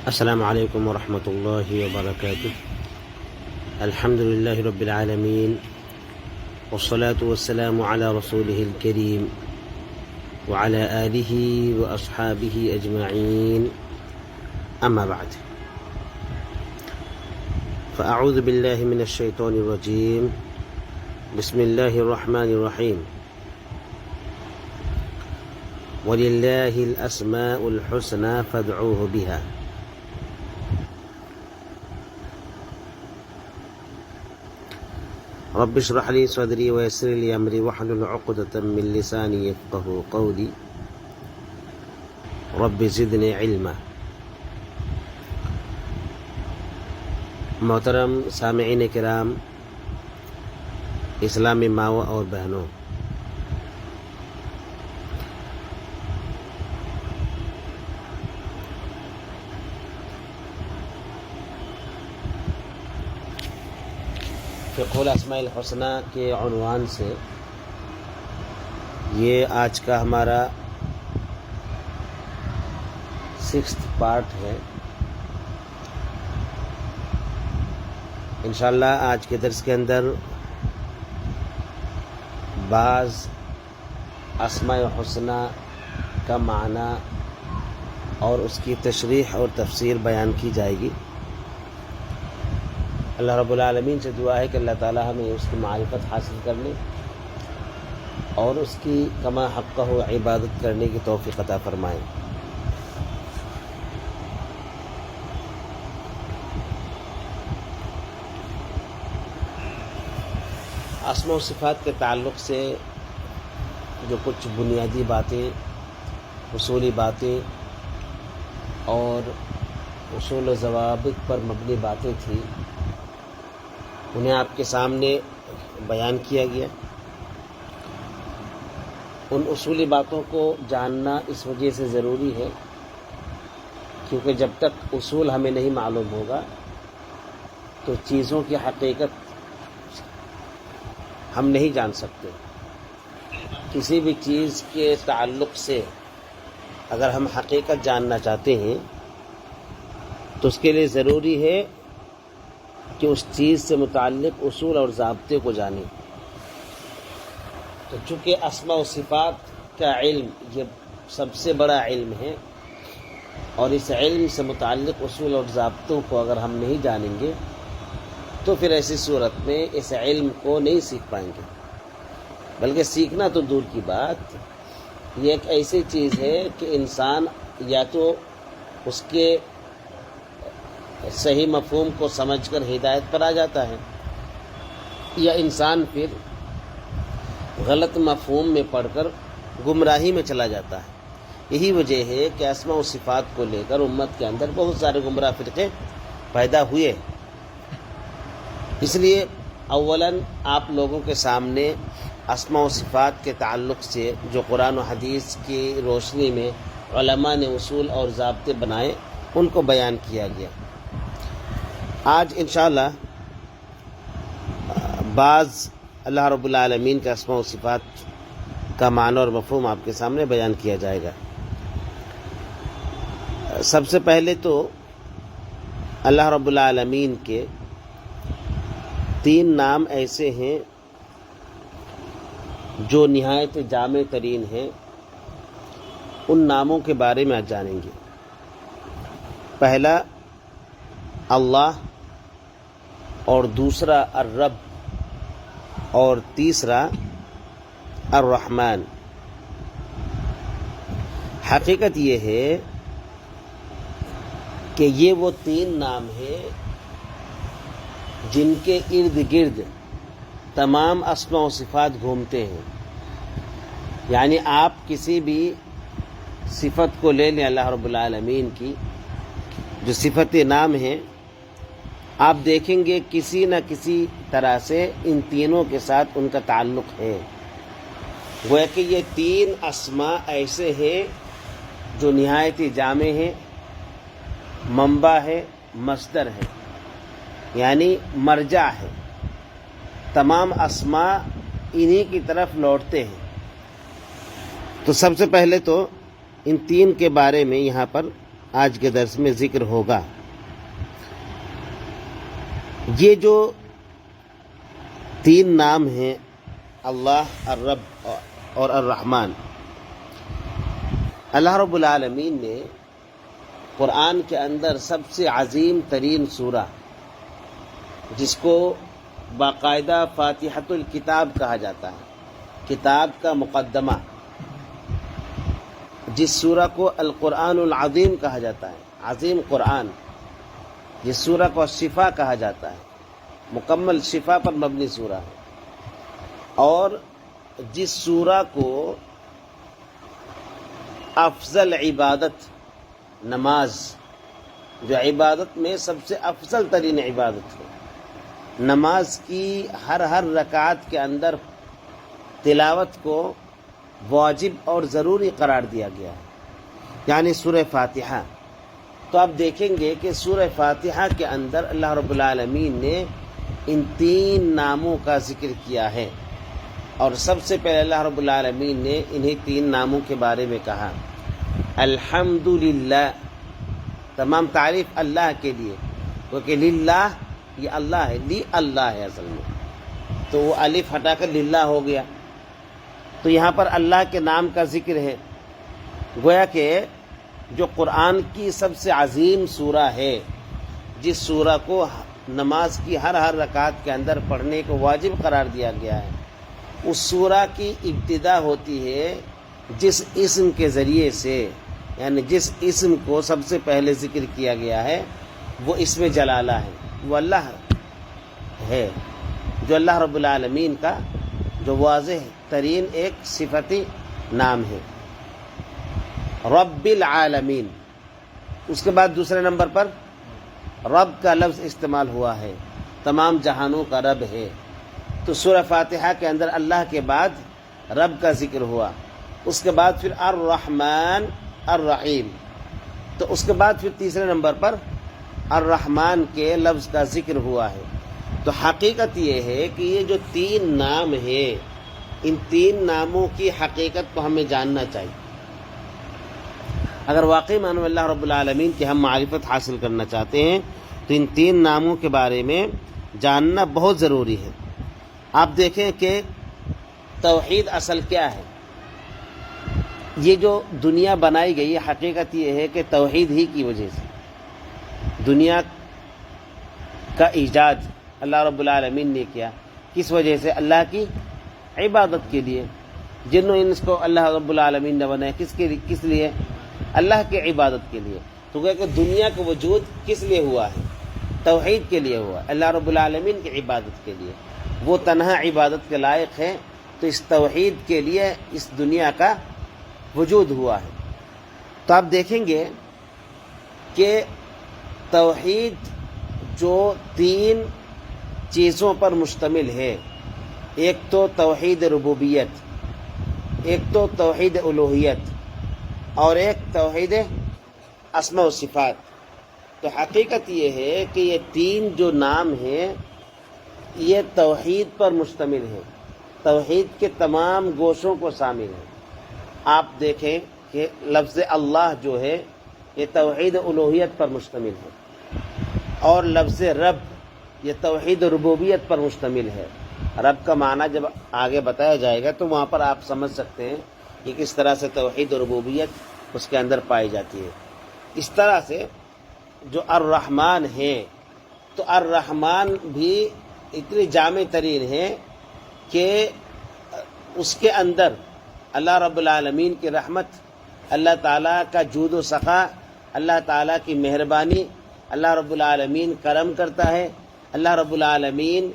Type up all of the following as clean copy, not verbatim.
السلام علیکم ورحمۃ اللہ وبرکاتہ۔ الحمد للہ رب العالمین والصلاة والسلام علی رسولہ الکریم وعلی آلہ واصحابہ اجمعین، اما بعد، فاعوذ باللہ من الشیطان الرجیم، بسم اللہ الرحمن الرحیم، وَلِلَّهِ الْأَسْمَاءُ الْحُسْنَى فَادْعُوهُ بِهَا۔ رب اشرح لي صدري ويسر لي أمري واحلل عقدة من لساني يفقهوا قولي، رب زدني علما۔ محترم سامعین کرام، اسلامی ماؤں اور بہنوں، فقہ الاسماء الحسنى کے عنوان سے یہ آج کا ہمارا 6th پارٹ ہے۔ انشاءاللہ آج کے درس کے اندر بعض اسماء حسنى کا معنی اور اس کی تشریح اور تفسیر بیان کی جائے گی۔ اللہ رب العالمین سے دعا ہے کہ اللہ تعالی ہمیں اس کی معرفت حاصل کرنے اور اس کی کما حقہ عبادت کرنے کی توفیق عطا فرمائے۔ اسماء و صفات کے تعلق سے جو کچھ بنیادی باتیں، اصولی باتیں اور اصول و ضوابط پر مبنی باتیں تھیں، انہیں آپ کے سامنے بیان کیا گیا۔ ان اصولی باتوں کو جاننا اس وجہ سے ضروری ہے کیونکہ جب تک اصول ہمیں نہیں معلوم ہوگا تو چیزوں کی حقیقت ہم نہیں جان سکتے۔ کسی بھی چیز کے تعلق سے اگر ہم حقیقت جاننا چاہتے ہیں تو اس کے لیے ضروری ہے کہ اس چیز سے متعلق اصول اور ضابطے کو جانیں۔ تو چونکہ اسماء و صفات کا علم یہ سب سے بڑا علم ہے اور اس علم سے متعلق اصول اور ضابطوں کو اگر ہم نہیں جانیں گے تو پھر ایسی صورت میں اس علم کو نہیں سیکھ پائیں گے، بلکہ سیکھنا تو دور کی بات، یہ ایک ایسی چیز ہے کہ انسان یا تو اس کے صحیح مفہوم کو سمجھ کر ہدایت پر آ جاتا ہے یا انسان پھر غلط مفہوم میں پڑھ کر گمراہی میں چلا جاتا ہے۔ یہی وجہ ہے کہ اسماء و صفات کو لے کر امت کے اندر بہت سارے گمراہ فرقے پیدا ہوئے۔ اس لیے اولاً آپ لوگوں کے سامنے اسماء و صفات کے تعلق سے جو قرآن و حدیث کی روشنی میں علماء نے اصول اور ضابطے بنائے ان کو بیان کیا گیا۔ آج انشاءاللہ بعض اللہ رب العالمین کے اسماء و صفات کا معنی اور مفہوم آپ کے سامنے بیان کیا جائے گا۔ سب سے پہلے تو اللہ رب العالمین کے 3 نام ایسے ہیں جو نہایت جامع ترین ہیں، ان ناموں کے بارے میں آج جانیں گے۔ پہلا اللہ اور دوسرا الرب اور تیسرا الرحمن۔ حقیقت یہ ہے کہ یہ وہ 3 نام ہیں جن کے ارد گرد تمام اسماء و صفات گھومتے ہیں۔ یعنی آپ کسی بھی صفت کو لے لیں اللہ رب العالمین کی، جو صفت نام ہیں، آپ دیکھیں گے کسی نہ کسی طرح سے ان تینوں کے ساتھ ان کا تعلق ہے۔ گویا کہ یہ 3 اسماء ایسے ہیں جو نہایت جامع ہیں، منبع ہے، مصدر ہے، یعنی مرجع ہے۔ تمام اسماء انہی کی طرف لوٹتے ہیں۔ تو سب سے پہلے تو ان 3 کے بارے میں یہاں پر آج کے درس میں ذکر ہوگا۔ یہ جو 3 نام ہیں، اللہ، الرب اور الرحمن، اللہ رب العالمین نے قرآن کے اندر سب سے عظیم ترین سورہ، جس کو باقاعدہ فاتحۃ الکتاب کہا جاتا ہے، کتاب کا مقدمہ، جس سورہ کو القرآن العظیم کہا جاتا ہے، عظیم قرآن، جس سورہ کو شفا کہا جاتا ہے، مکمل شفا پر مبنی سورہ ہے، اور جس سورہ کو افضل عبادت، نماز، جو عبادت میں سب سے افضل ترین عبادت ہے، نماز کی ہر رکعت کے اندر تلاوت کو واجب اور ضروری قرار دیا گیا ہے، یعنی سورہ فاتحہ۔ تو آپ دیکھیں گے کہ سورہ فاتحہ کے اندر اللہ رب العالمین نے ان 3 ناموں کا ذکر کیا ہے، اور سب سے پہلے اللہ رب العالمین نے انہی 3 ناموں کے بارے میں کہا، الحمدللہ، تمام تعریف اللہ کے لیے، کیونکہ للہ یہ اللہ ہے، لی اللہ ہے اصل میں، تو وہ الف ہٹا کر للہ ہو گیا، تو یہاں پر اللہ کے نام کا ذکر ہے، گویا کہ جو قرآن کی سب سے عظیم سورہ ہے، جس سورہ کو نماز کی ہر رکعت کے اندر پڑھنے کو واجب قرار دیا گیا ہے، اس سورہ کی ابتدا ہوتی ہے جس اسم کے ذریعے سے، یعنی جس اسم کو سب سے پہلے ذکر کیا گیا ہے وہ اسم جلالہ ہے، وہ اللہ ہے، جو اللہ رب العالمین کا جو واضح ترین ایک صفتی نام ہے، رب العالمین۔ اس کے بعد دوسرے نمبر پر رب کا لفظ استعمال ہوا ہے، تمام جہانوں کا رب ہے، تو سورہ فاتحہ کے اندر اللہ کے بعد رب کا ذکر ہوا، اس کے بعد پھر الرحمن الرحیم، تو اس کے بعد پھر تیسرے نمبر پر الرحمن کے لفظ کا ذکر ہوا ہے۔ تو حقیقت یہ ہے کہ یہ جو 3 نام ہیں، ان 3 ناموں کی حقیقت کو ہمیں جاننا چاہیے، اگر واقعی معنی میں اللہ رب العالمین کی ہم معرفت حاصل کرنا چاہتے ہیں تو ان 3 ناموں کے بارے میں جاننا بہت ضروری ہے۔ آپ دیکھیں کہ توحید اصل کیا ہے، یہ جو دنیا بنائی گئی، حقیقت یہ ہے کہ توحید ہی کی وجہ سے دنیا کا ایجاد اللہ رب العالمین نے کیا، کس وجہ سے؟ اللہ کی عبادت کے لیے، جن و انس کو اللہ رب العالمین نے بنایا کس لیے؟ اللہ کی عبادت کے لیے، تو کہ دنیا کا وجود کس لیے ہوا ہے؟ توحید کے لیے ہوا، اللہ رب العالمین کی عبادت کے لیے، وہ تنہا عبادت کے لائق ہے، تو اس توحید کے لیے اس دنیا کا وجود ہوا ہے۔ تو آپ دیکھیں گے کہ توحید جو 3 چیزوں پر مشتمل ہے، ایک تو توحید ربوبیت، ایک تو توحید الوہیت، اور ایک توحید اسماء و صفات۔ تو حقیقت یہ ہے کہ یہ 3 جو نام ہیں یہ توحید پر مشتمل ہیں، توحید کے تمام گوشوں کو شامل ہیں۔ آپ دیکھیں کہ لفظ اللہ جو ہے یہ توحید الوہیت پر مشتمل ہے، اور لفظ رب یہ توحید ربوبیت پر مشتمل ہے۔ رب کا معنی جب آگے بتایا جائے گا تو وہاں پر آپ سمجھ سکتے ہیں کہ کس طرح سے توحید ربوبیت اس کے اندر پائی جاتی ہے۔ اس طرح سے جو الرحمن ہے، تو الرحمن بھی اتنی جامع ترین ہے کہ اس کے اندر اللہ رب العالمین کی رحمت، اللہ تعالیٰ کا جود و سخا، اللہ تعالیٰ کی مہربانی، اللہ رب العالمین کرم کرتا ہے، اللہ رب العالمین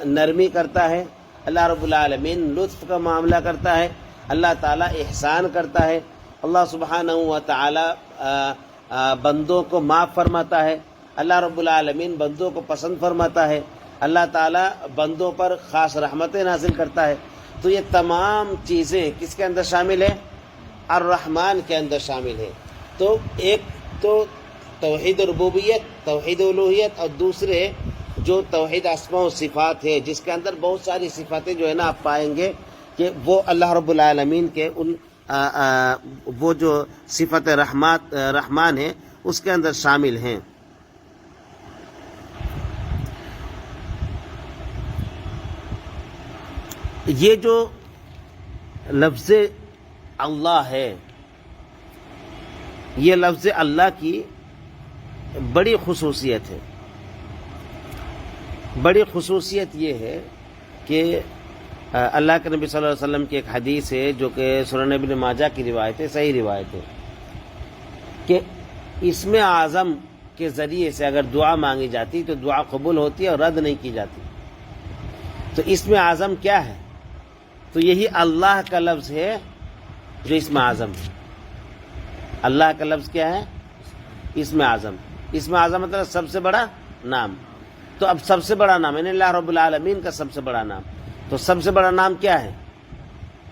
نرمی کرتا ہے، اللہ رب العالمین لطف کا معاملہ کرتا ہے، اللہ تعالیٰ احسان کرتا ہے، اللہ سبحانہ و تعالیٰ بندوں کو معاف فرماتا ہے، اللہ رب العالمین بندوں کو پسند فرماتا ہے، اللہ تعالیٰ بندوں پر خاص رحمتیں نازل کرتا ہے۔ تو یہ تمام چیزیں کس کے اندر شامل ہیں؟ الرحمن کے اندر شامل ہیں۔ تو ایک تو توحید ربوبیت، توحید الوہیت، اور دوسرے جو توحید اسماء و صفات ہے، جس کے اندر بہت ساری صفاتیں جو ہے نا آپ پائیں گے کہ وہ اللہ رب العالمین کے ان وہ جو صفت رحمان ہے اس کے اندر شامل ہیں۔ یہ جو لفظ اللہ ہے، یہ لفظ اللہ کی بڑی خصوصیت ہے۔ بڑی خصوصیت یہ ہے کہ اللہ کے نبی صلی اللہ علیہ وسلم کی ایک حدیث ہے جو کہ سنن ابن ماجہ کی روایت ہے، صحیح روایت ہے، کہ اسم اعظم کے ذریعے سے اگر دعا مانگی جاتی تو دعا قبول ہوتی ہے اور رد نہیں کی جاتی۔ تو اسم اعظم کیا ہے؟ تو یہی اللہ کا لفظ ہے جو اسم اعظم ہے۔ اللہ کا لفظ کیا ہے؟ اسم اعظم۔ اسم اعظم مطلب سب سے بڑا نام۔ تو اب سب سے بڑا نام یعنی اللہ رب العالمین کا سب سے بڑا نام، تو سب سے بڑا نام کیا ہے؟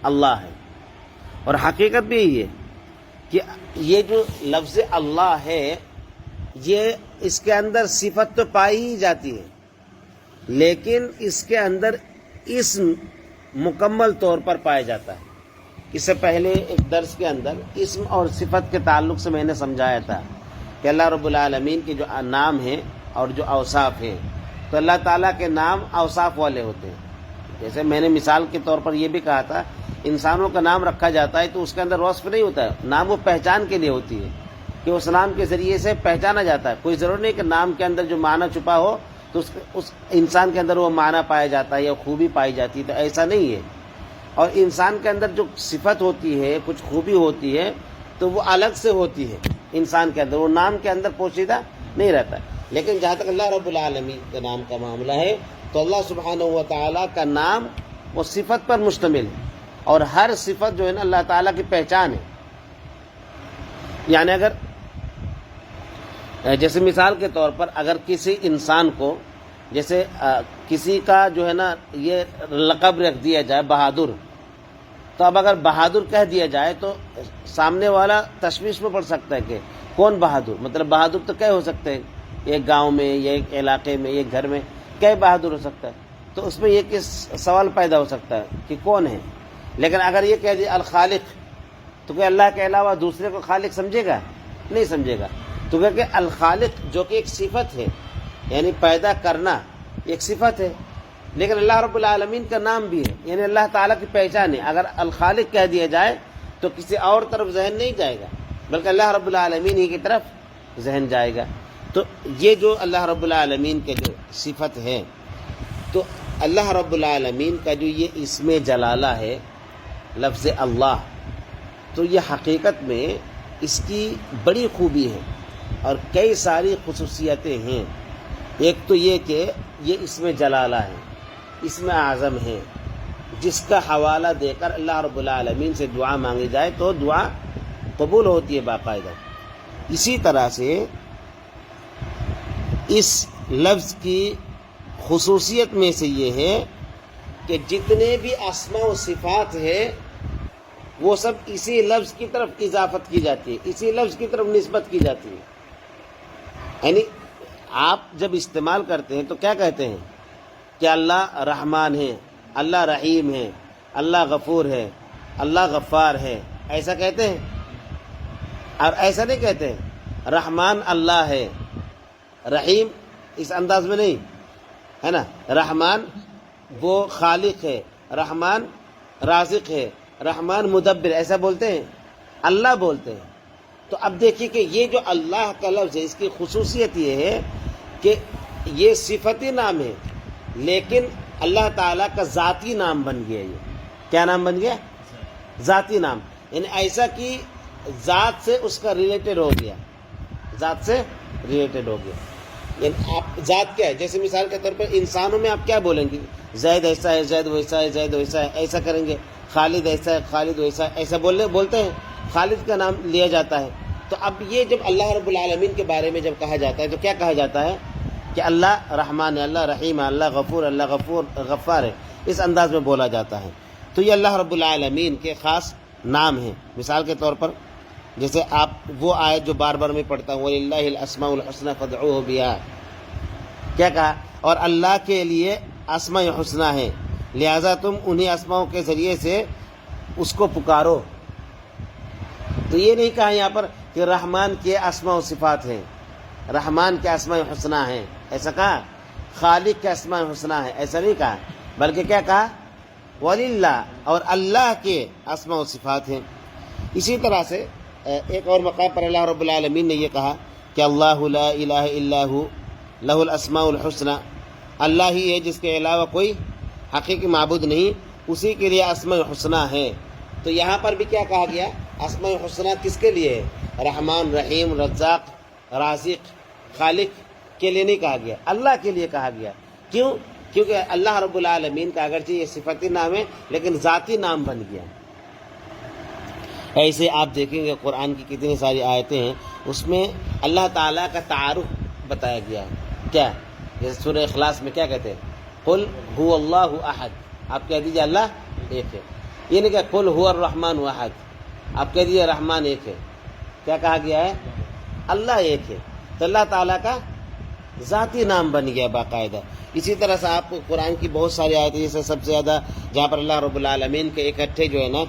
اللہ ہے۔ اور حقیقت بھی یہ ہے کہ یہ جو لفظ اللہ ہے، یہ اس کے اندر صفت تو پائی ہی جاتی ہے، لیکن اس کے اندر اسم مکمل طور پر پایا جاتا ہے۔ اس سے پہلے ایک درس کے اندر اسم اور صفت کے تعلق سے میں نے سمجھایا تھا کہ اللہ رب العالمین کے جو نام ہیں اور جو اوصاف ہیں، تو اللہ تعالیٰ کے نام اوصاف والے ہوتے ہیں۔ جیسے میں نے مثال کے طور پر یہ بھی کہا تھا، انسانوں کا نام رکھا جاتا ہے تو اس کے اندر وصف نہیں ہوتا ہے، نام وہ پہچان کے لیے ہوتی ہے کہ اس نام کے ذریعے سے پہچانا جاتا ہے۔ کوئی ضرور نہیں کہ نام کے اندر جو معنی چھپا ہو تو اس انسان کے اندر وہ معنی پایا جاتا ہے یا خوبی پائی جاتی ہے، تو ایسا نہیں ہے۔ اور انسان کے اندر جو صفت ہوتی ہے، کچھ خوبی ہوتی ہے، تو وہ الگ سے ہوتی ہے انسان کے اندر، وہ نام کے اندر پوشیدہ نہیں رہتا ہے۔ لیکن جہاں تک اللہ رب العالمین کے نام کا معاملہ ہے تو اللہ سبحانہ و تعالیٰ کا نام وہ صفت پر مشتمل ہے، اور ہر صفت جو ہے نا اللہ تعالیٰ کی پہچان ہے۔ یعنی اگر جیسے مثال کے طور پر اگر کسی انسان کو، جیسے کسی کا جو ہے نا یہ لقب رکھ دیا جائے بہادر، تو اب اگر بہادر کہہ دیا جائے تو سامنے والا تشویش میں پڑ سکتا ہے کہ کون بہادر، مطلب بہادر تو کیا ہو سکتے ہیں، ایک گاؤں میں یا ایک علاقے میں ایک گھر میں کیا بہادر ہو سکتا ہے، تو اس میں یہ کس سوال پیدا ہو سکتا ہے کہ کون ہے۔ لیکن اگر یہ کہہ دیا الخالق، تو کہ اللہ کے علاوہ دوسرے کو خالق سمجھے گا؟ نہیں سمجھے گا۔ تو کہ الخالق جو کہ ایک صفت ہے، یعنی پیدا کرنا ایک صفت ہے، لیکن اللہ رب العالمین کا نام بھی ہے، یعنی اللہ تعالیٰ کی پہچان ہے۔ اگر الخالق کہہ دیا جائے تو کسی اور طرف ذہن نہیں جائے گا، بلکہ اللہ رب العالمین ہی کی طرف ذہن جائے گا۔ تو یہ جو اللہ رب العالمین کے جو صفت ہے، تو اللہ رب العالمین کا جو یہ اسم جلالہ ہے لفظ اللہ، تو یہ حقیقت میں اس کی بڑی خوبی ہے اور کئی ساری خصوصیتیں ہیں۔ ایک تو یہ کہ یہ اسم جلالہ ہے، اسم اعظم ہے، جس کا حوالہ دے کر اللہ رب العالمین سے دعا مانگی جائے تو دعا قبول ہوتی ہے باقاعدہ۔ اسی طرح سے اس لفظ کی خصوصیت میں سے یہ ہے کہ جتنے بھی اسماء و صفات ہیں وہ سب اسی لفظ کی طرف اضافت کی جاتی ہے، اسی لفظ کی طرف نسبت کی جاتی ہے۔ یعنی آپ جب استعمال کرتے ہیں تو کیا کہتے ہیں کہ اللہ رحمان ہے، اللہ رحیم ہے، اللہ غفور ہے، اللہ غفار ہے، ایسا کہتے ہیں؟ اور ایسا نہیں کہتے ہیں رحمان اللہ ہے، رحیم اس انداز میں نہیں ہے نا، رحمان وہ خالق ہے، رحمان رازق ہے، رحمان مدبر، ایسا بولتے ہیں؟ اللہ بولتے ہیں۔ تو اب دیکھیے کہ یہ جو اللہ کا لفظ ہے، اس کی خصوصیت یہ ہے کہ یہ صفتی نام ہے، لیکن اللہ تعالیٰ کا ذاتی نام بن گیا۔ یہ کیا نام بن گیا؟ ذاتی نام، یعنی ایسا کہ ذات سے اس کا ریلیٹڈ ہو گیا، ذات سے ریلیٹڈ ہو گیا۔ یعنی آپ ذات کیا ہے، جیسے مثال کے طور پر انسانوں میں آپ کیا بولیں گے؟ زید ایسا ہے، زید ویسا ہے، زید ویسا ہے، ایسا کریں گے۔ خالد ایسا ہے، خالد ویسا ہے، ایسا بولتے ہیں، خالد کا نام لیا جاتا ہے۔ تو اب یہ جب اللہ رب العالمین کے بارے میں جب کہا جاتا ہے تو کیا کہا جاتا ہے کہ اللہ رحمان ہے، اللہ رحیم ہے، اللہ غفار ہے، اس انداز میں بولا جاتا ہے۔ تو یہ اللہ رب العالمین کے خاص نام ہیں۔ مثال کے طور پر جیسے آپ وہ آیت جو بار بار میں پڑھتا ہوں، وَلِلَّهِ الْأَسْمَاءُ الْحُسْنَىٰ فَادْعُوهُ بِهَا، کیا کہا؟ اور اللہ کے لیے اسماء حسنیٰ ہے، لہذا تم انہی اسماء کے ذریعے سے اس کو پکارو۔ تو یہ نہیں کہا یہاں پر کہ رحمان کے اسماء و صفات ہیں، رحمان کے اسماء حسنہ ہیں، ایسا کہا، خالق کے اسماء حسنہ ہیں، ایسا نہیں کہا، بلکہ کیا کہا، وَلِلَّهِ، اور اللہ کے اسماء و صفات ہیں۔ اسی طرح سے ایک اور مقام پر اللہ رب العالمین نے یہ کہا کہ اللہ لا الہ الا ہو لہ الاسماء الحسنى، اللہ ہی ہے جس کے علاوہ کوئی حقیقی معبود نہیں، اسی کے لیے اسماء حسنہ ہے۔ تو یہاں پر بھی کیا کہا گیا، اسماء حسنہ کس کے لیے ہے؟ رحمان، رحیم، رزاق، رازق، خالق کے لیے نہیں کہا گیا، اللہ کے لیے کہا گیا۔ کیوں؟ کیونکہ اللہ رب العالمین کا اگرچہ یہ صفتی نام ہے لیکن ذاتی نام بن گیا۔ ایسے آپ دیکھیں گے قرآن کی کتنی ساری آیتیں ہیں، اس میں اللہ تعالیٰ کا تعارف بتایا گیا ہے۔ کیا؟ جیسے سورہ اخلاص میں کیا کہتے ہیں، قل هو اللہ احد، آپ کہہ دیجئے اللہ ایک ہے۔ یہ نہیں کہ قل هو الرحمن احد، آپ کہہ دیجئے رحمان ایک ہے۔ کیا کہا گیا ہے؟ اللہ ایک ہے۔ تو اللہ تعالیٰ کا ذاتی نام بن گیا باقاعدہ۔ اسی طرح سے آپ کو قرآن کی بہت ساری آیتیں، جیسے سب سے زیادہ جہاں پر اللہ رب العالمین کے اکٹھے جو ہے نا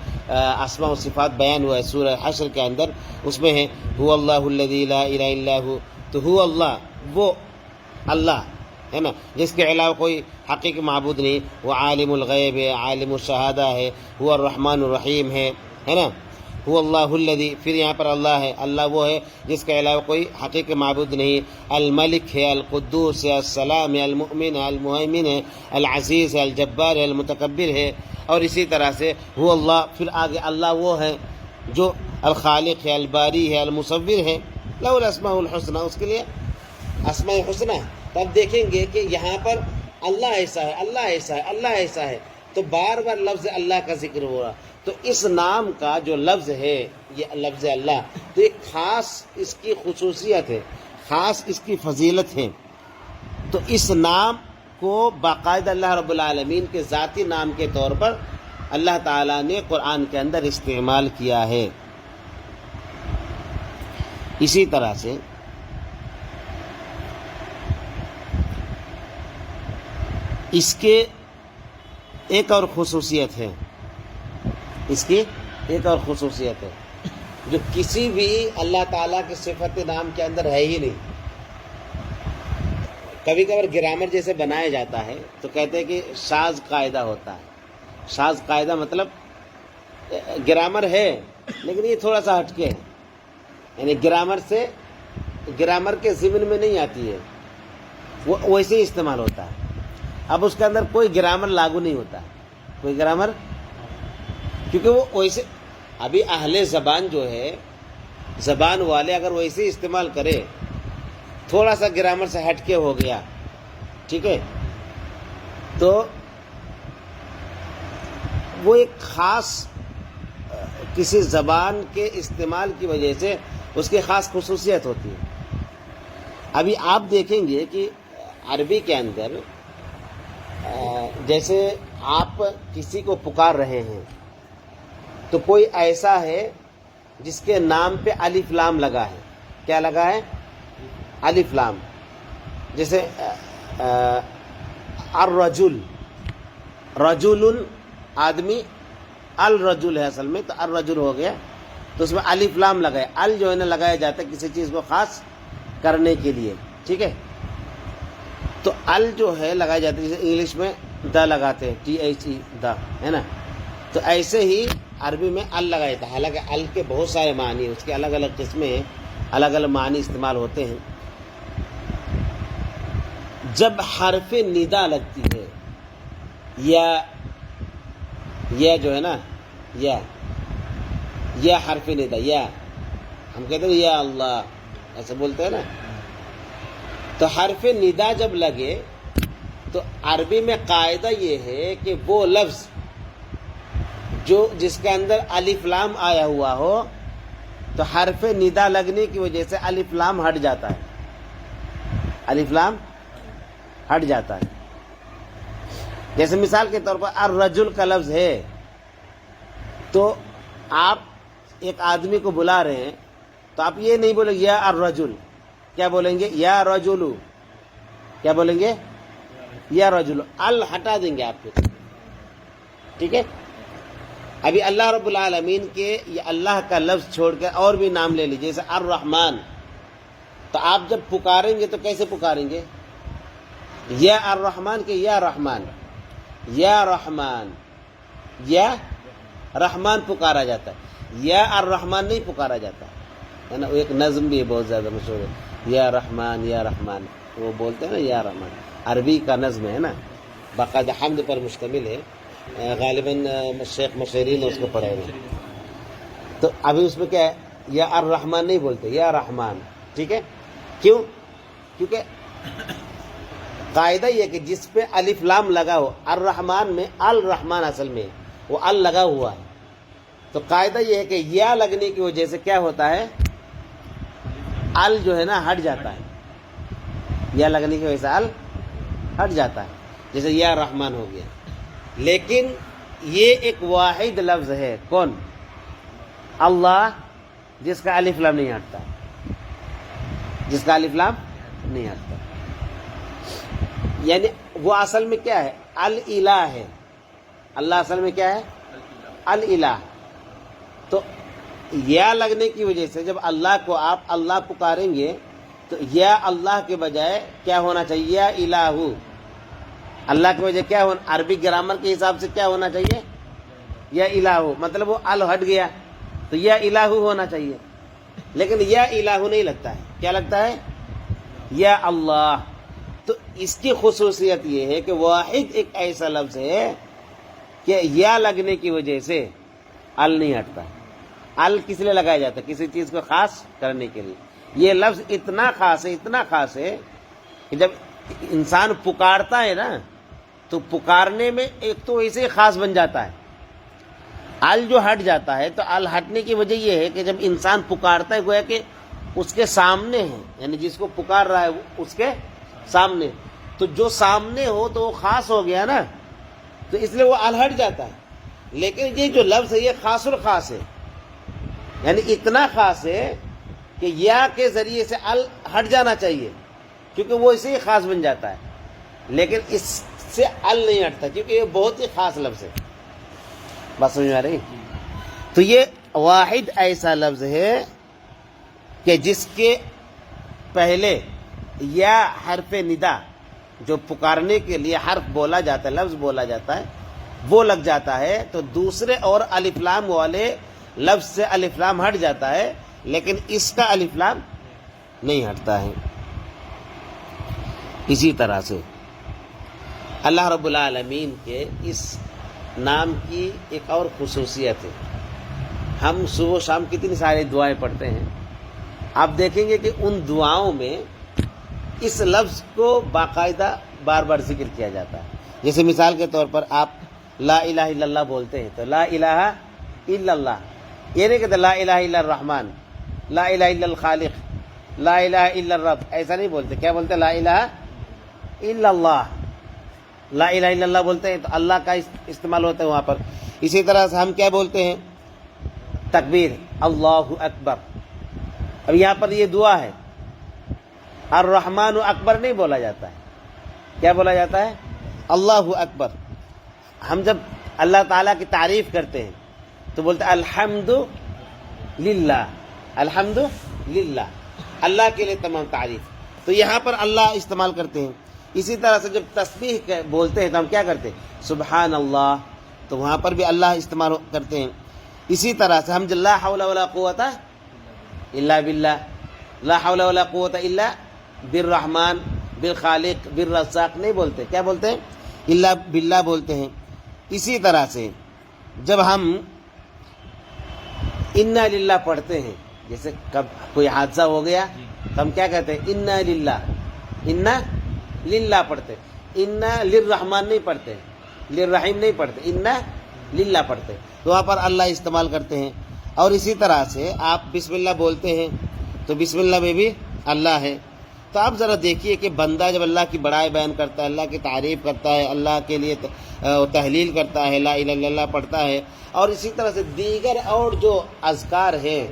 اسماء و صفات بیان ہوا ہے سورہ حشر کے اندر، اس میں ہے هو اللہ الذی لا الہ الا هو، تو هو اللہ، وہ اللہ ہے نا جس کے علاوہ کوئی حقیقی معبود نہیں، وہ عالم الغیب ہے، عالم الشہادہ ہے، هو الرحمن الرحیم ہے نا، هو اللہ الذی، پھر یہاں پر اللہ ہے، اللہ وہ ہے جس کے علاوہ کوئی حقیقی معبود نہیں، الملک ہے، القدوس ہے، السلام ہے، المؤمن ہے، المہیمن ہے، العزیز ہے، الجبار ہے، المتکبر ہے۔ اور اسی طرح سے هو اللہ، پھر آگے اللہ وہ ہے جو الخالق ہے، الباری ہے، المصور ہے، لہ الاسماء الحسنى، اس کے لیے اسماء حسنہ ہے۔ تو اب دیکھیں گے کہ یہاں پر اللہ ایسا ہے، اللہ ایسا ہے، اللہ ایسا ہے، تو بار بار لفظ اللہ کا ذکر ہو رہا۔ تو اس نام کا جو لفظ ہے، یہ لفظ اللہ، تو ایک خاص اس کی خصوصیت ہے، خاص اس کی فضیلت ہے۔ تو اس نام کو باقاعدہ اللہ رب العالمین کے ذاتی نام کے طور پر اللہ تعالیٰ نے قرآن کے اندر استعمال کیا ہے۔ اسی طرح سے اس کے ایک اور خصوصیت ہے، اس کی ایک اور خصوصیت ہے جو کسی بھی اللہ تعالیٰ کے صفت نام کے اندر ہے ہی نہیں۔ کبھی کبھار گرامر جیسے بنایا جاتا ہے تو کہتے ہیں کہ شاذ قاعدہ ہوتا ہے۔ شاذ قاعدہ مطلب گرامر ہے لیکن یہ تھوڑا سا ہٹ کے ہے، یعنی گرامر کے ضمن میں نہیں آتی ہے، وہ ویسے ہی استعمال ہوتا ہے۔ اب اس کے اندر کوئی گرامر لاگو نہیں ہوتا، کوئی گرامر، کیونکہ وہ ویسے ابھی اہل زبان جو ہے، زبان والے اگر ویسے استعمال کرے، تھوڑا سا گرامر سے ہٹ کے ہو گیا، ٹھیک ہے، تو وہ ایک خاص کسی زبان کے استعمال کی وجہ سے اس کی خاص خصوصیت ہوتی ہے۔ ابھی آپ دیکھیں گے کہ عربی کے اندر جیسے آپ کسی کو پکار رہے ہیں تو کوئی ایسا ہے جس کے نام پہ الف لام لگا ہے۔ کیا لگا ہے؟ الف لام۔ جیسے الرجل، رجل آدمی، الرجل ہے اصل میں، تو الرجل ہو گیا، تو اس میں الف لام لگا ہے۔ ال جو ہے نا لگایا جاتا ہے کسی چیز کو خاص کرنے کے لیے، ٹھیک ہے، تو ال جو ہے لگایا جاتا ہے، جیسے انگلش میں دا لگاتے ہیں، THE، دا، ہے نا، تو ایسے ہی عربی میں ال لگایا جاتا ہے۔ حالانکہ ال کے بہت سارے معنی ہیں، اس کے الگ الگ قسمیں ہیں، الگ الگ معنی استعمال ہوتے ہیں۔ جب حرف ندا لگتی ہے، یا جو ہے نا، یا حرف ندا، یا ہم کہتے ہیں یا اللہ، ایسے بولتے ہیں نا، تو حرف ندا جب لگے تو عربی میں قاعدہ یہ ہے کہ وہ لفظ جس کے اندر الف لام آیا ہوا ہو تو حرف ندا لگنے کی وجہ سے الف لام ہٹ جاتا ہے، الف لام ہٹ جاتا ہے۔ جیسے مثال کے طور پر الرجل کا لفظ ہے، تو آپ ایک آدمی کو بلا رہے ہیں تو آپ یہ نہیں بولیں یا الرجل، کیا بولیں گے؟ یا رجلو، کیا بولیں گے؟ یا رجلو، ال ہٹا دیں گے آپ کو، ٹھیک ہے، ابھی اللہ رب العالمین کے یہ اللہ کا لفظ چھوڑ کر اور بھی نام لے لیجیے، جیسے الرحمن، تو آپ جب پکاریں گے تو کیسے پکاریں گے؟ یا الرحمن کہ یا رحمان، یا رحمان، یا رحمان پکارا جاتا ہے، یا الرحمن نہیں پکارا جاتا ہے نا۔ ایک نظم بھی بہت زیادہ مشہور ہے، یا رحمان یا رحمان، وہ بولتے ہیں نا یا رحمان، عربی کا نظم ہے نا، باقاعدہ حمد پر مشتمل ہے، غالباً شیخ مشیری نے اس کو پڑھا ہے۔ تو ابھی اس میں کیا ہے، یا الرحمن نہیں بولتے، یا رحمان، ٹھیک ہے؟ کیوں؟ کیونکہ قاعدہ یہ کہ جس پہ الف لام لگا ہو، الرحمن میں الرحمن اصل میں وہ ال لگا ہوا ہے، تو قاعدہ یہ ہے کہ یا لگنے کی وجہ سے کیا ہوتا ہے، ال جو ہے نا ہٹ جاتا ہے، یا لگنے کی وجہ سے ال ہٹ جاتا ہے، جیسے یا رحمان ہو گیا۔ لیکن یہ ایک واحد لفظ ہے، کون؟ اللہ، جس کا الف لام نہیں ہٹتا، جس کا الف لام نہیں ہٹتا، یعنی وہ اصل میں کیا ہے، الالہ ہے۔ اللہ اصل میں کیا ہے، الالہ۔ تو یا لگنے کی وجہ سے جب اللہ کو آپ اللہ پکاریں گے تو یا اللہ کے بجائے کیا ہونا چاہیے، یا الہ۔ اللہ کے وجہ کیا ہونا، عربی گرامر کے حساب سے کیا ہونا چاہیے، یا الہ، مطلب وہ ال ہٹ گیا تو یا الہ ہونا چاہیے، لیکن یا الہ نہیں لگتا ہے، کیا لگتا ہے، یا اللہ۔ تو اس کی خصوصیت یہ ہے کہ واحد ایک ایسا لفظ ہے کہ یا لگنے کی وجہ سے ال نہیں ہٹتا۔ ال کس لیے لگایا جاتا ہے، کسی چیز کو خاص کرنے کے لیے۔ یہ لفظ اتنا خاص ہے، اتنا خاص ہے کہ جب انسان پکارتا ہے نا تو پکارنے میں ایک تو ایسے ہی خاص بن جاتا ہے، ال جو ہٹ جاتا ہے، تو ال ہٹنے کی وجہ یہ ہے کہ جب انسان پکارتا ہے گویا کہ اس کے سامنے ہے، یعنی جس کو پکار رہا ہے اس کے سامنے، تو جو سامنے ہو تو وہ خاص ہو گیا نا، تو اس لیے وہ ال ہٹ جاتا ہے۔ لیکن یہ جو لفظ ہے یہ خاص الخاص ہے، یعنی اتنا خاص ہے کہ یا کے ذریعے سے ال ہٹ جانا چاہیے کیونکہ وہ اسے ہی خاص بن جاتا ہے، لیکن اس سے ال نہیں ہٹتا کیونکہ یہ بہت ہی خاص لفظ ہے۔ بات سمجھ میں آ رہی؟ تو یہ واحد ایسا لفظ ہے کہ جس کے پہلے یا حرف ندا، جو پکارنے کے لیے حرف بولا جاتا ہے، لفظ بولا جاتا ہے، وہ لگ جاتا ہے، تو دوسرے اور الف لام والے لفظ سے الف لام ہٹ جاتا ہے، لیکن اس کا الف لام نہیں ہٹتا ہے۔ اسی طرح سے اللہ رب العالمین کے اس نام کی ایک اور خصوصیت ہے، ہم صبح و شام کتنی ساری دعائیں پڑھتے ہیں، آپ دیکھیں گے کہ ان دعاؤں میں اس لفظ کو باقاعدہ بار بار ذکر کیا جاتا ہے۔ جیسے مثال کے طور پر آپ لا الہ الا اللہ بولتے ہیں تو لا الہ الا اللہ، یہ نہیں کہتے لا الہ الا الرحمن، لا الہ الا الخالق، لا الہ الا الرب، ایسا نہیں بولتے، کیا بولتے، لا الہ الا اللہ۔ لا الہ الا اللہ بولتے ہیں تو اللہ کا استعمال ہوتا ہے وہاں پر۔ اسی طرح سے ہم کیا بولتے ہیں، تکبیر، اللہ اکبر۔ اب یہاں پر یہ دعا ہے، الرحمن اکبر نہیں بولا جاتا ہے، کیا بولا جاتا ہے، اللہ اکبر۔ ہم جب اللہ تعالیٰ کی تعریف کرتے ہیں تو بولتے ہیں الحمد للہ، الحمد للہ، اللہ کے لیے تمام تعریف، تو یہاں پر اللہ استعمال کرتے ہیں۔ اسی طرح سے جب تسبیح بولتے ہیں تو ہم کیا کرتے ہیں، سبحان اللہ، تو وہاں پر بھی اللہ استعمال کرتے ہیں۔ اسی طرح سے ہم جو لا حول ولا قوت الا باللہ، لا حول ولا قوت الا بالرحمن بالخالق بالرزاق نہیں بولتے، کیا بولتے ہیں، الا باللہ بولتے ہیں۔ اسی طرح سے جب ہم انا للہ پڑھتے ہیں، جیسے کب کوئی حادثہ ہو گیا تو ہم کیا کہتے ہیں، انا للہ، انا للہ پڑھتے، انا للرحمن نہیں پڑھتے، للرحیم نہیں پڑھتے، انا للہ پڑھتے، تو وہاں پر اللہ استعمال کرتے ہیں۔ اور اسی طرح سے آپ بسم اللہ بولتے ہیں تو بسم اللہ میں بھی اللہ ہے۔ تو آپ ذرا دیکھیے کہ بندہ جب اللہ کی بڑائی بیان کرتا ہے، اللہ کی تعریف کرتا ہے، اللہ کے لیے تحلیل کرتا ہے، لا الہ الا اللہ پڑھتا ہے، اور اسی طرح سے دیگر اور جو اذکار ہیں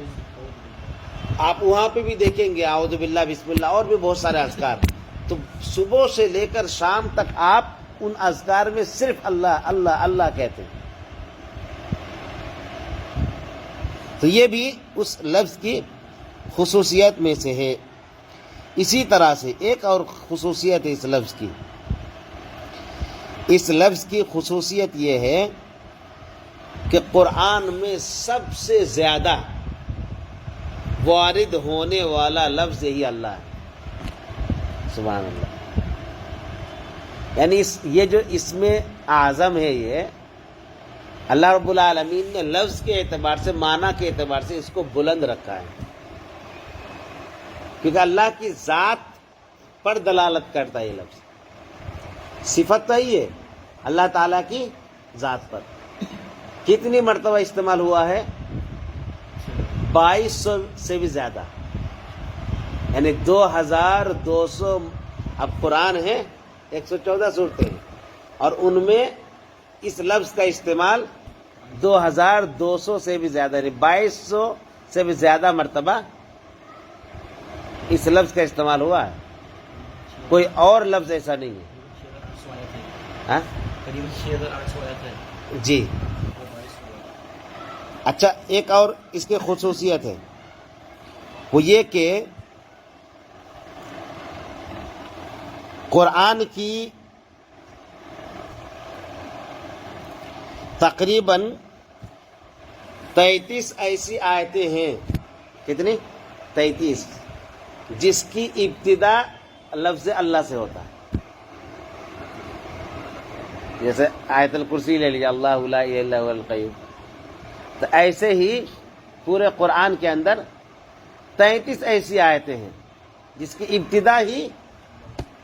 آپ وہاں پہ بھی دیکھیں گے، اعوذ باللہ، بسم اللہ، اور بھی بہت سارے اذکار، تو صبح سے لے کر شام تک آپ ان اذکار میں صرف اللہ اللہ اللہ کہتے ہیں۔ تو یہ بھی اس لفظ کی خصوصیت میں سے ہے۔ اسی طرح سے ایک اور خصوصیت ہے اس لفظ کی خصوصیت یہ ہے کہ قرآن میں سب سے زیادہ وارد ہونے والا لفظ یہی اللہ ہے، سبحان اللہ۔ یعنی یہ جو اسم اعظم ہے، یہ اللہ رب العالمین نے لفظ کے اعتبار سے، معنی کے اعتبار سے اس کو بلند رکھا ہے، کیونکہ اللہ کی ذات پر دلالت کرتا ہے یہ لفظ۔ صفت تو ہی ہے اللہ تعالیٰ کی ذات پر۔ کتنی مرتبہ استعمال ہوا ہے؟ 2200 سے بھی زیادہ، یعنی 2200۔ اب قرآن ہے 114 سورتیں ہیں، اور ان میں اس لفظ کا استعمال 2200 سے بھی زیادہ، یعنی 2200 سے بھی زیادہ مرتبہ اس لفظ کا استعمال ہوا ہے۔ کوئی اور لفظ ایسا نہیں ہے۔ ہاں جی، اچھا، ایک اور اس کی خصوصیت ہے، وہ یہ کہ قرآن کی تقریباً 33 ایسی آیتیں ہیں۔ کتنی؟ 33، جس کی ابتدا لفظ اللہ سے ہوتا ہے۔ جیسے آیت الکرسی لے لیجیے، اللہ لا الہ الا هو القیوم۔ تو ایسے ہی پورے قرآن کے اندر 33 ایسی آیتیں ہیں جس کی ابتدا ہی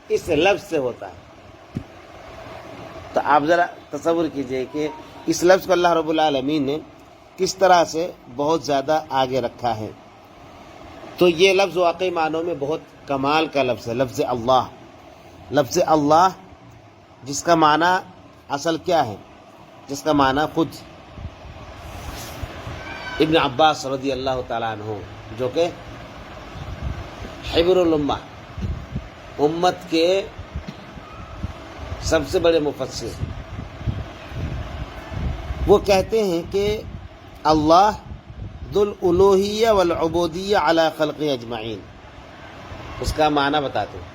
اس لفظ سے ہوتا ہے۔ تو آپ ذرا تصور کیجئے کہ اس لفظ کو اللہ رب العالمین نے کس طرح سے بہت زیادہ آگے رکھا ہے۔ تو یہ لفظ واقعی معنوں میں بہت کمال کا لفظ ہے، لفظ اللہ۔ لفظ اللہ جس کا معنی اصل کیا ہے؟ جس کا معنی خود ابن عباس رضی اللہ تعالیٰ عنہ، جو کہ حبر الامہ، امت کے سب سے بڑے مفسر، وہ کہتے ہیں کہ اللہ ذو الالوہیہ والعبودیہ علی خلق اجمعین۔ اس کا معنی بتاتے ہیں،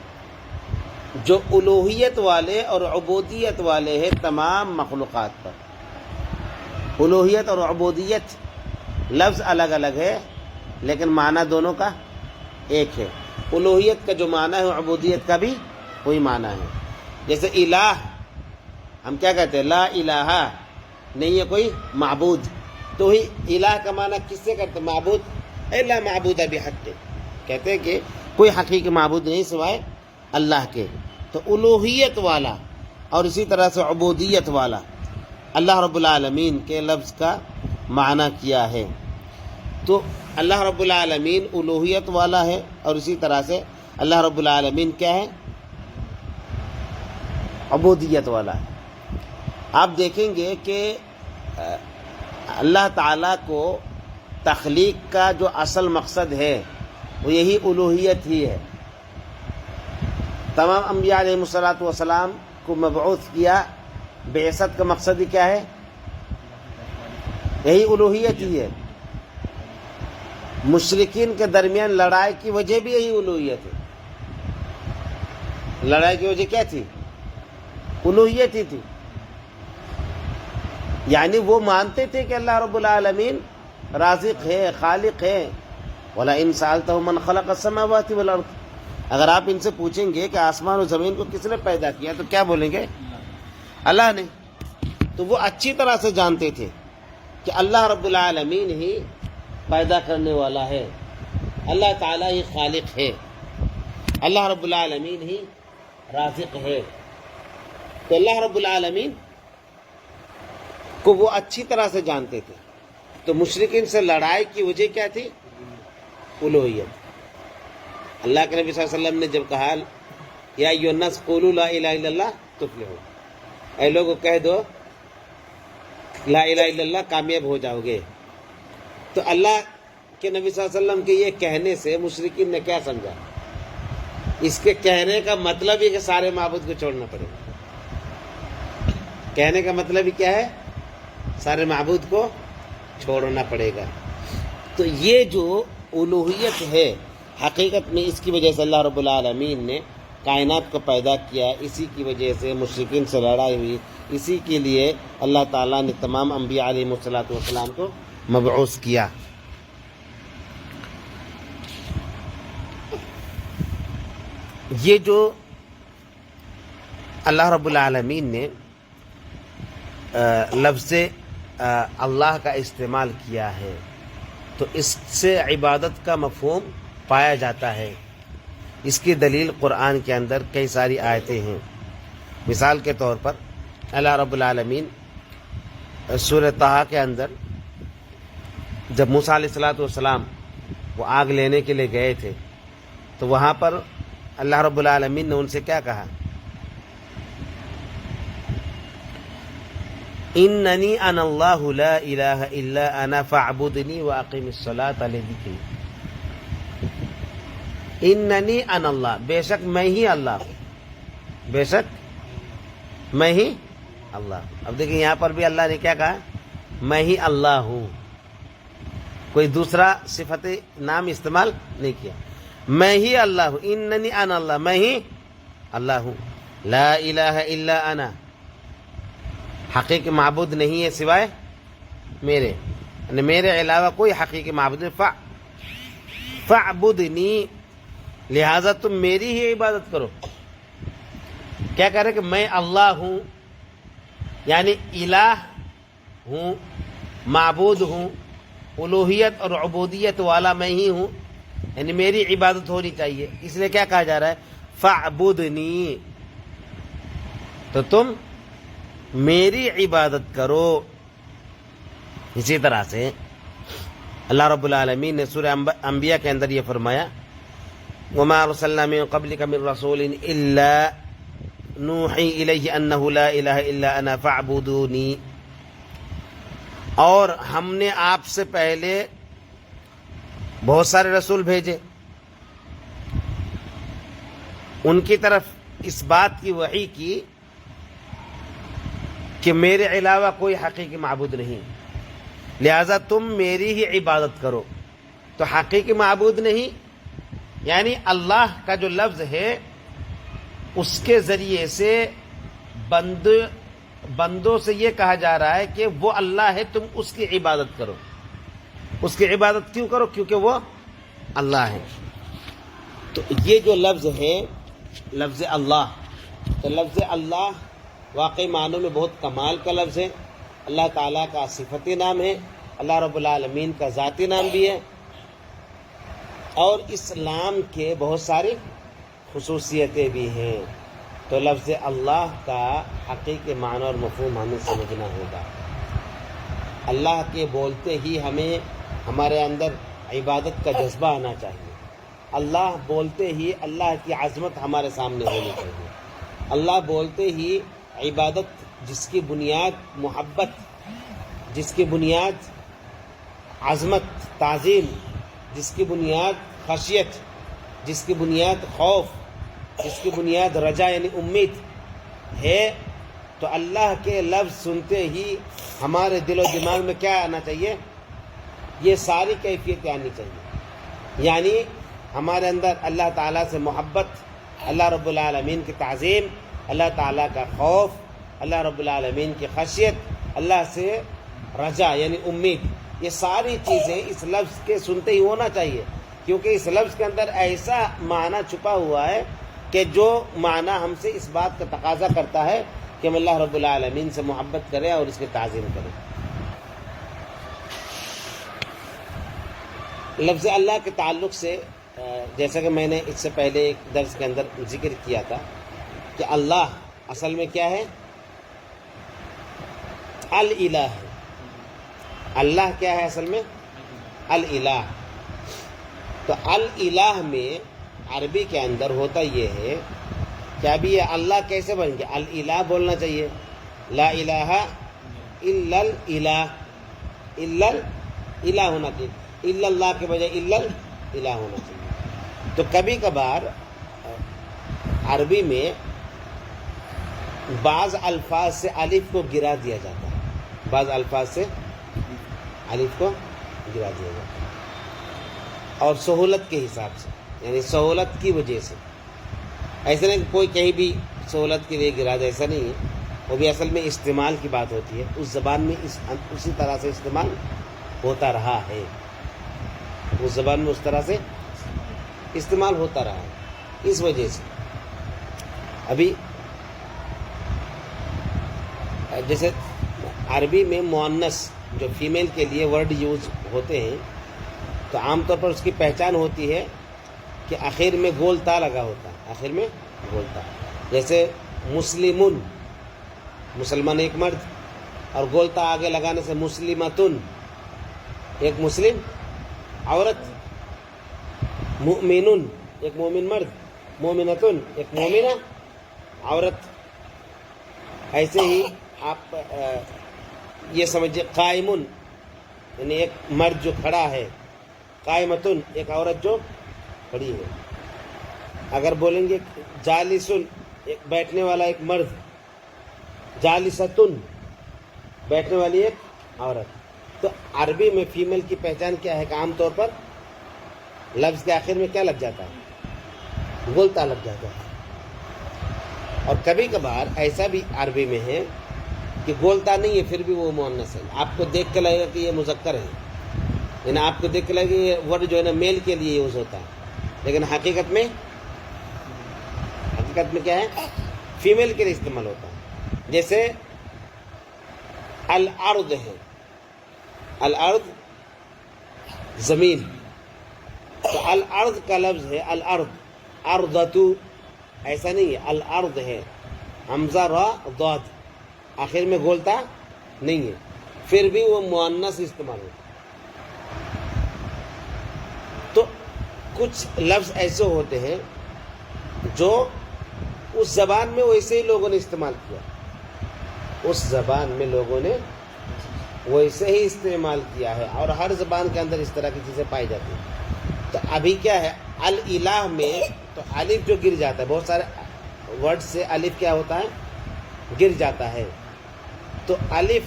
جو الوہیت والے اور عبودیت والے ہیں تمام مخلوقات پر۔ الوہیت اور عبودیت لفظ الگ الگ ہے، لیکن معنی دونوں کا ایک ہے۔ الوہیت کا جو معنی ہے، عبودیت کا بھی وہی معنی ہے۔ جیسے الہ، ہم کیا کہتے ہیں؟ لا الہ، نہیں ہے کوئی معبود، تو ہی الہ کا معنی کس سے کرتے ہیں؟ معبود، لا معبود بحق، کہتے ہیں کہ کوئی حقیقی معبود نہیں سوائے اللہ کے۔ تو الوہیت والا اور اسی طرح سے عبودیت والا اللہ رب العالمین کے لفظ کا معنی کیا ہے۔ تو اللہ رب العالمین الوہیت والا ہے، اور اسی طرح سے اللہ رب العالمین کیا ہے؟ عبودیت والا ہے۔ آپ دیکھیں گے کہ اللہ تعالیٰ کو تخلیق کا جو اصل مقصد ہے وہ یہی الوہیت ہی ہے۔ تمام انبیاء علیہ الصلوۃ والسلام کو مبعوث کیا، بعثت کا مقصد ہی کیا ہے؟ یہی الوہیت ہی ہے۔ مشرکین کے درمیان لڑائی کی وجہ بھی یہی الوہیت ہے۔ لڑائی کی وجہ کیا تھی؟ الوہیت ہی تھی۔ یعنی وہ مانتے تھے کہ اللہ رب العالمین رازق ہے، خالق ہے۔ وَلَئِن سَأَلْتَهُم مَّنْ خَلَقَ السَّمَاوَاتِ وَالْأَرْضَ، اگر آپ ان سے پوچھیں گے کہ آسمان و زمین کو کس نے پیدا کیا، تو کیا بولیں گے؟ اللہ نے۔ تو وہ اچھی طرح سے جانتے تھے کہ اللہ رب العالمین ہی پیدا کرنے والا ہے، اللہ تعالیٰ ہی خالق ہے، اللہ رب العالمین ہی رازق ہے۔ تو اللہ رب العالمین کو وہ اچھی طرح سے جانتے تھے۔ تو مشرکین سے لڑائی کی وجہ کیا تھی؟ الوہیت۔ اللہ کے نبی صلی اللہ علیہ وسلم نے جب کہا یا ایھا الناس قولوا لا الہ الا اللہ تفلحوا، اے لوگوں کہہ دو لا الہ الا اللہ، کامیاب ہو جاؤ گے۔ تو اللہ کے نبی صلی اللہ علیہ وسلم کے یہ کہنے سے مشرکین نے کیا سمجھا؟ اس کے کہنے کا مطلب یہ کہ سارے معبود کو چھوڑنا پڑے گا۔ کہنے کا مطلب ہی کیا ہے؟ سارے معبود کو چھوڑنا پڑے گا۔ تو یہ جو الوہیت ہے حقیقت میں اس کی وجہ سے اللہ رب العالمین نے کائنات کو پیدا کیا، اسی کی وجہ سے مشرکین سے لڑائی ہوئی، اسی کے لیے اللہ تعالیٰ نے تمام انبیاء علیہم الصلوۃ والسلام کو مبعوث کیا۔ یہ جو اللہ رب العالمین نے لفظ اللہ کا استعمال کیا ہے تو اس سے عبادت کا مفہوم پایا جاتا ہے۔ اس کی دلیل قرآن کے اندر کئی ساری آیتیں ہیں۔ مثال کے طور پر اللہ رب العالمین سورہ طٰہٰ کے اندر جب موسیٰ علیہ الصلوۃ والسلام وہ آگ لینے کے لیے گئے تھے تو وہاں پر اللہ رب العالمین نے ان سے کیا کہا؟ اننی انا اللہ لا الہ الا انا فاعبدنی واقم الصلاۃ لذکری۔ اننی انا اللہ، بے شک میں ہی اللہ ہوں، بے شک میں ہی اللہ ہوں۔ اب دیکھیں یہاں پر بھی اللہ نے کیا کہا؟ میں ہی اللہ ہوں، کوئی دوسرا صفت نام استعمال نہیں کیا، میں ہی اللہ ہوں۔ اننی انا اللہ، میں ہی اللہ ہوں۔ لا الہ الا انا، حقیقی معبود نہیں ہے سوائے میرے، یعنی میرے علاوہ کوئی حقیقی معبود نہیں۔ فاعبدنی، لہذا تم میری ہی عبادت کرو۔ کیا کہہ رہے کہ میں اللہ ہوں، یعنی الہ ہوں، معبود ہوں، الوہیت اور عبودیت والا میں ہی ہوں، یعنی میری عبادت ہونی چاہیے۔ اس لیے کیا کہا جا رہا ہے؟ فاعبدنی، تو تم میری عبادت کرو۔ اسی طرح سے اللہ رب العالمین نے سورہ انبیاء کے اندر یہ فرمایا وَمَا أَرْسَلْنَا مِن قَبْلِكَ مِن رَّسُولٍ إِلَّا نُوحِي إِلَيْهِ أَنَّهُ لَا إِلَهَ إِلَّا أَنَا فَاعْبُدُونِي، اور ہم نے آپ سے پہلے بہت سارے رسول بھیجے، ان کی طرف اس بات کی وحی کی کہ میرے علاوہ کوئی حقیقی معبود نہیں، لہذا تم میری ہی عبادت کرو۔ تو حقیقی معبود نہیں، یعنی اللہ کا جو لفظ ہے اس کے ذریعے سے بندوں سے یہ کہا جا رہا ہے کہ وہ اللہ ہے، تم اس کی عبادت کرو۔ اس کی عبادت کیوں کرو؟ کیونکہ وہ اللہ ہے۔ تو یہ جو لفظ ہے لفظ اللہ، تو لفظ اللہ واقعی معنوں میں بہت کمال کا لفظ ہے۔ اللہ تعالیٰ کا صفتی نام ہے، اللہ رب العالمین کا ذاتی نام بھی ہے، اور اسلام کے بہت ساری خصوصیتیں بھی ہیں۔ تو لفظ اللہ کا حقیقی معنی اور مفہوم ہمیں سمجھنا ہوگا۔ اللہ کے بولتے ہی ہمیں ہمارے اندر عبادت کا جذبہ آنا چاہیے۔ اللہ بولتے ہی اللہ کی عظمت ہمارے سامنے ہونی چاہیے۔ اللہ بولتے ہی عبادت جس کی بنیاد محبت، جس کی بنیاد عظمت تعظیم، جس کی بنیاد خشیت، جس کی بنیاد خوف، جس کی بنیاد رجا یعنی امید ہے، تو اللہ کے لفظ سنتے ہی ہمارے دل و دماغ میں کیا آنا چاہیے؟ یہ ساری کیفیتیں آنی چاہیے، یعنی ہمارے اندر اللہ تعالیٰ سے محبت، اللہ رب العالمین کی تعظیم، اللہ تعالیٰ کا خوف، اللہ رب العالمین کی خشیت، اللہ سے رجا یعنی امید، یہ ساری چیزیں اس لفظ کے سنتے ہی ہونا چاہیے، کیونکہ اس لفظ کے اندر ایسا معنی چھپا ہوا ہے کہ جو معنی ہم سے اس بات کا تقاضا کرتا ہے کہ ہم اللہ رب العالمین سے محبت کریں اور اس کی تعظیم کریں۔ لفظ اللہ کے تعلق سے جیسا کہ میں نے اس سے پہلے ایک درس کے اندر ذکر کیا تھا کہ اللہ اصل میں کیا ہے؟ الالہ ہے۔ اللہ کیا ہے اصل میں؟ الالہ۔ تو الالہ میں عربی کے اندر ہوتا یہ ہے کہ ابھی یہ اللہ کیسے بن گیا؟ الالہ بولنا چاہیے، لا الہ الا الالہ، الا الہ ہونا چاہیے، الا اللہ کے بجائے الا الہ ہونا چاہیے۔ تو کبھی کبھار عربی میں بعض الفاظ سے الف کو گرا دیا جاتا ہے، بعض الفاظ سے الف کو گرا دیا جاتا ہے۔ اور سہولت کے حساب سے، یعنی سہولت کی وجہ سے. ایسا نہیں کہ کوئی کہیں بھی سہولت کے لیے گرا دے، ایسا نہیں ہے. وہ بھی اصل میں استعمال کی بات ہوتی ہے. اس زبان میں اسی طرح سے استعمال ہوتا رہا ہے، اس زبان میں اس طرح سے استعمال ہوتا رہا ہے. اس وجہ سے ابھی جیسے عربی میں مؤنث جو فیمیل کے لیے ورڈ یوز ہوتے ہیں تو عام طور پر اس کی پہچان ہوتی ہے کہ آخر میں گول تا لگا ہوتا ہے، آخر میں گول تا. جیسے مسلمن، مسلمان ایک مرد، اور گول تا آگے لگانے سے مسلمتن ایک مسلم عورت، مؤمنن ایک مومن مرد، مومنتن ایک مومنہ عورت. ایسے ہی آپ یہ سمجھے قائمن یعنی ایک مرد جو کھڑا ہے، قائمتن ایک عورت جو کھڑی ہے. اگر بولیں گے جالسن ایک بیٹھنے والا ایک مرد، جالستن بیٹھنے والی ایک عورت. تو عربی میں فیمیل کی پہچان کیا ہے کہ عام طور پر لفظ کے آخر میں کیا لگ جاتا ہے؟ گولتا لگ جاتا ہے. اور کبھی کبھار ایسا بھی عربی میں ہے کہ گولتا نہیں ہے پھر بھی وہ مؤنث ہے. آپ کو دیکھ کے لگے گا کہ یہ مذکر ہے، یعنی آپ کو دیکھ کے لگے گا یہ ورڈ جو ہے نا میل کے لیے یوز ہوتا ہے، لیکن حقیقت میں کیا ہے؟ فیمیل کے لیے استعمال ہوتا ہے. جیسے الارض ہے، الارض زمین، تو الارض کا لفظ ہے الارض، ارضتو ایسا نہیں ہے، الارض ہے، حمزہ را ضاد، آخر میں گولتا نہیں ہے، پھر بھی وہ مؤنث استعمال ہوتا ہے. تو کچھ لفظ ایسے ہوتے ہیں جو اس زبان میں ویسے ہی لوگوں نے استعمال کیا، اس زبان میں لوگوں نے ویسے ہی استعمال کیا ہے، اور ہر زبان کے اندر اس طرح کی چیزیں پائی جاتی ہیں. تو ابھی کیا ہے الالہ میں تو الف جو گر جاتا ہے، بہت سارے ورڈ سے الف کیا ہوتا ہے؟ گر جاتا ہے. تو الف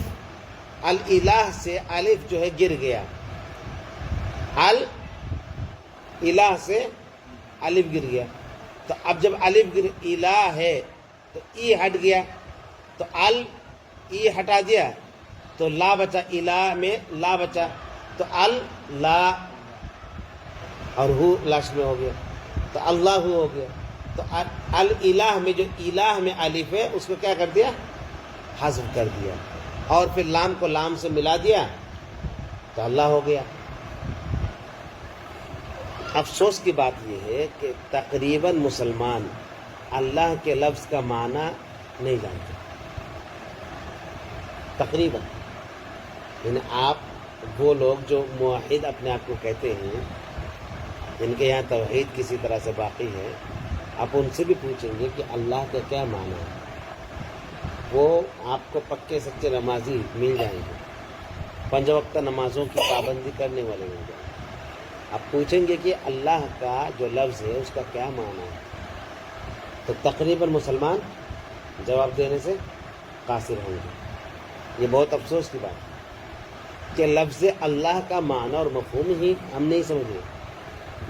الالہ سے الف جو ہے گر گیا، الالہ سے الف گر گیا. تو اب جب الف گر الہ ہے تو ای ہٹ گیا، تو ای ہٹا دیا تو لا بچا، الہ میں لا بچا، تو لا اور ہو لاسٹ میں ہو گیا تو اللہ ہو گیا. تو الالہ میں جو الہ میں الف ہے اس کو کیا کر دیا؟ حذف کر دیا، اور پھر لام کو لام سے ملا دیا تو اللہ ہو گیا. افسوس کی بات یہ ہے کہ تقریباً مسلمان اللہ کے لفظ کا معنی نہیں جانتے، تقریباً. یعنی آپ وہ لوگ جو موحد اپنے آپ کو کہتے ہیں، جن کے یہاں توحید کسی طرح سے باقی ہے، آپ ان سے بھی پوچھیں گے کہ اللہ کا کیا معنی ہے، وہ آپ کو پکے سچے نمازی مل جائیں گے، 5 وقت نمازوں کی پابندی کرنے والے مل جائیں گے. آپ پوچھیں گے کہ اللہ کا جو لفظ ہے اس کا کیا معنی ہے، تو تقریباً مسلمان جواب دینے سے قاصر ہوں گے. یہ بہت افسوس کی بات ہے کہ لفظ اللہ کا معنی اور مفہوم ہی ہم نہیں سمجھے.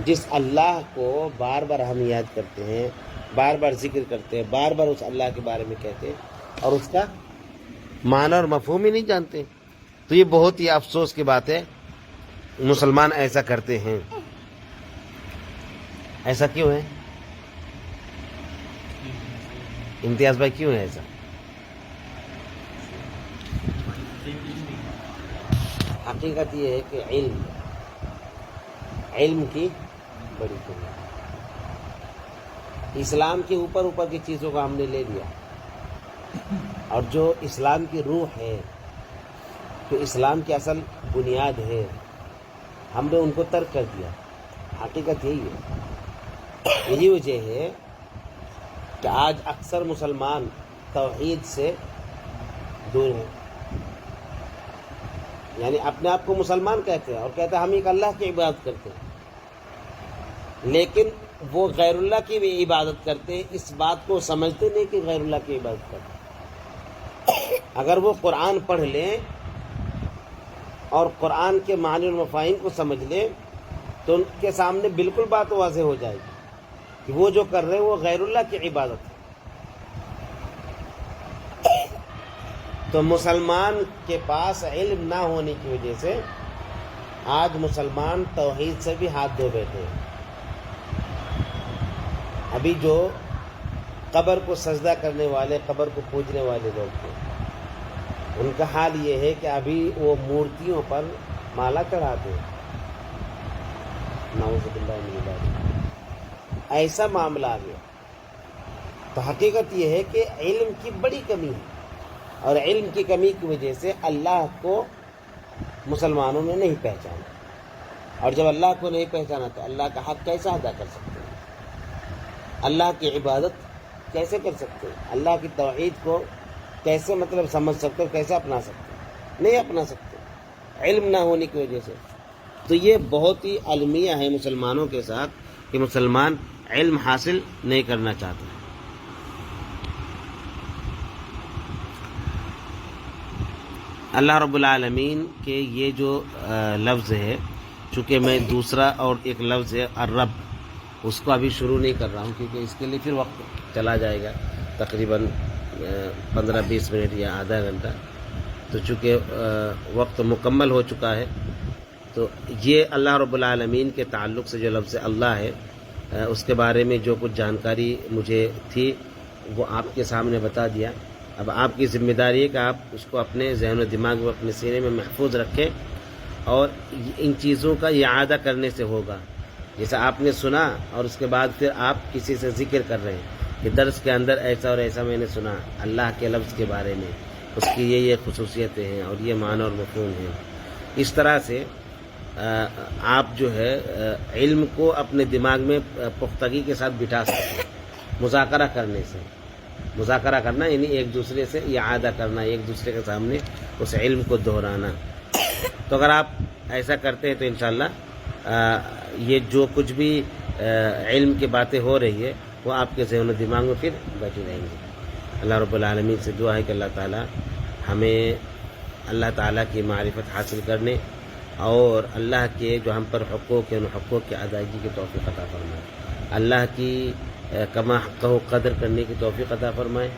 جس اللہ کو بار بار ہم یاد کرتے ہیں، بار بار ذکر کرتے ہیں، بار بار اس اللہ کے بارے میں کہتے ہیں، اور اس کا معنی اور مفہوم ہی نہیں جانتے، تو یہ بہت ہی افسوس کی بات ہے. مسلمان ایسا کرتے ہیں. ایسا کیوں ہے امتیاز بھائی، کیوں ہے ایسا؟ حقیقت یہ ہے کہ علم کی بڑی قوت. اسلام کے اوپر کی چیزوں کو ہم نے لے لیا، اور جو اسلام کی روح ہے، جو اسلام کی اصل بنیاد ہے، ہم نے ان کو ترک کر دیا. حقیقت یہی ہے. یہی وجہ ہے کہ آج اکثر مسلمان توحید سے دور ہیں، یعنی اپنے آپ کو مسلمان کہتے ہیں اور کہتے ہیں ہم ایک اللہ کی عبادت کرتے ہیں، لیکن وہ غیر اللہ کی بھی عبادت کرتے ہیں. اس بات کو سمجھتے نہیں کہ غیر اللہ کی عبادت کرتے ہیں. اگر وہ قرآن پڑھ لیں اور قرآن کے معنی اور مفاہیم کو سمجھ لیں تو ان کے سامنے بالکل بات واضح ہو جائے گی کہ وہ جو کر رہے ہیں وہ غیر اللہ کی عبادت ہے۔ تو مسلمان کے پاس علم نہ ہونے کی وجہ سے آج مسلمان توحید سے بھی ہاتھ دھو بیٹھے ہیں۔ ابھی جو قبر کو سجدہ کرنے والے، قبر کو پوجنے والے لوگ ہیں، ان کا حال یہ ہے کہ ابھی وہ مورتیوں پر مالا چڑھاتے ہیں۔ نعوذ باللہ من ذالک، ایسا معاملہ آ گیا۔ تو حقیقت یہ ہے کہ علم کی بڑی کمی ہے، اور علم کی کمی کی وجہ سے اللہ کو مسلمانوں نے نہیں پہچانا، اور جب اللہ کو نہیں پہچانا تو اللہ کا حق کیسا ادا کر سکتے ہیں؟ اللہ کی عبادت کیسے کر سکتے ہیں؟ اللہ کی توحید کو کیسے سمجھ سکتے، کیسے اپنا سکتے؟ نہیں اپنا سکتے، علم نہ ہونے کی وجہ سے۔ تو یہ بہت ہی المیہ ہے مسلمانوں کے ساتھ کہ مسلمان علم حاصل نہیں کرنا چاہتے۔ اللہ رب العالمین کے یہ جو لفظ ہے، چونکہ میں دوسرا اور ایک لفظ ہے الرب، اس کو ابھی شروع نہیں کر رہا ہوں کیونکہ اس کے لیے پھر وقت چلا جائے گا، تقریباً 15-20 منٹ یا آدھا گھنٹہ۔ تو چونکہ وقت مکمل ہو چکا ہے، تو یہ اللہ رب العالمین کے تعلق سے جو لفظ اللہ ہے، اس کے بارے میں جو کچھ جانکاری مجھے تھی وہ آپ کے سامنے بتا دیا۔ اب آپ کی ذمہ داری ہے کہ آپ اس کو اپنے ذہن و دماغ میں، اپنے سینے میں محفوظ رکھیں، اور ان چیزوں کا اعادہ کرنے سے ہوگا۔ جیسے آپ نے سنا اور اس کے بعد پھر آپ کسی سے ذکر کر رہے ہیں کہ درس کے اندر ایسا اور ایسا میں نے سنا اللہ کے لفظ کے بارے میں، اس کی یہ خصوصیتیں ہیں اور یہ معنی اور مفہوم ہیں۔ اس طرح سے آپ جو ہے علم کو اپنے دماغ میں پختگی کے ساتھ بٹھا سکتے ہیں، مذاکرہ کرنے سے۔ مذاکرہ کرنا یعنی ایک دوسرے سے اعادہ کرنا، ایک دوسرے کے سامنے اس علم کو دہرانا۔ تو اگر آپ ایسا کرتے ہیں تو انشاءاللہ یہ جو کچھ بھی علم کی باتیں ہو رہی ہے وہ آپ کے ذہن و دماغ میں پھر بیٹھی رہیں گی۔ اللہ رب العالمین سے دعا ہے کہ اللہ تعالی ہمیں اللہ تعالیٰ کی معرفت حاصل کرنے اور اللہ کے جو ہم پر حقوق ہیں ان حقوق کی ادائیگی کی توفیق عطا فرمائے، اللہ کی کما حقہ قدر کرنے کی توفیق عطا فرمائے،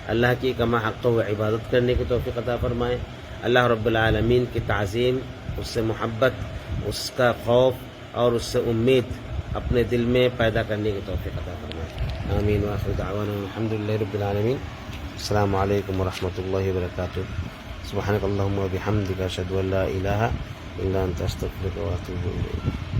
اللہ کی کما حقہ عبادت کرنے کی توفیق عطا فرمائے، اللہ رب العالمین کی تعظیم، اس سے محبت، اس کا خوف اور اس سے امید اپنے دل میں پیدا کرنے کی توفیق عطا فرمائے۔ آمین وآخر دعوانا الحمدللہ رب العالمین۔ السلام علیکم ورحمۃ اللہ وبرکاتہ۔ سبحانک اللہم وبحمدک، اشہد ان لا الہ الا انت، استغفرک واتوب الیک۔